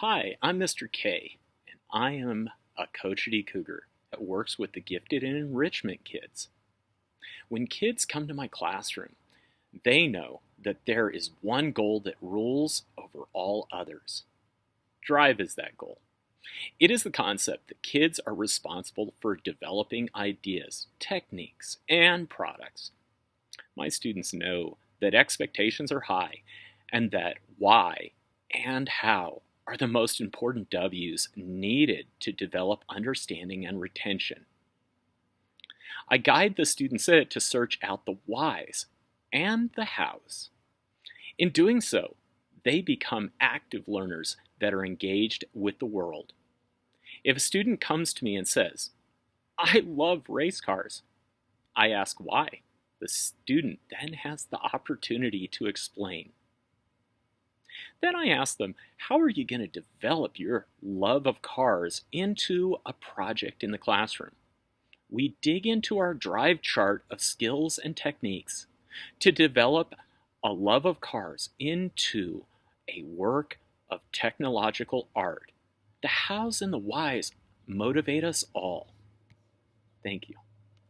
Hi, I'm Mr. K, and I am a coachity cougar that works with the gifted and enrichment kids. When kids come to my classroom, they know that there is one goal that rules over all others. Drive is that goal. It is the concept that kids are responsible for developing ideas, techniques, and products. My students know that expectations are high and that why and how are the most important W's needed to develop understanding and retention. I guide the students to search out the whys and the hows. In doing so, they become active learners that are engaged with the world. If a student comes to me and says, "I love race cars," I ask why. The student then has the opportunity to explain. Then I ask them, how are you going to develop your love of cars into a project in the classroom? We dig into our drive chart of skills and techniques to develop a love of cars into a work of technological art. The hows and the whys motivate us all. Thank you.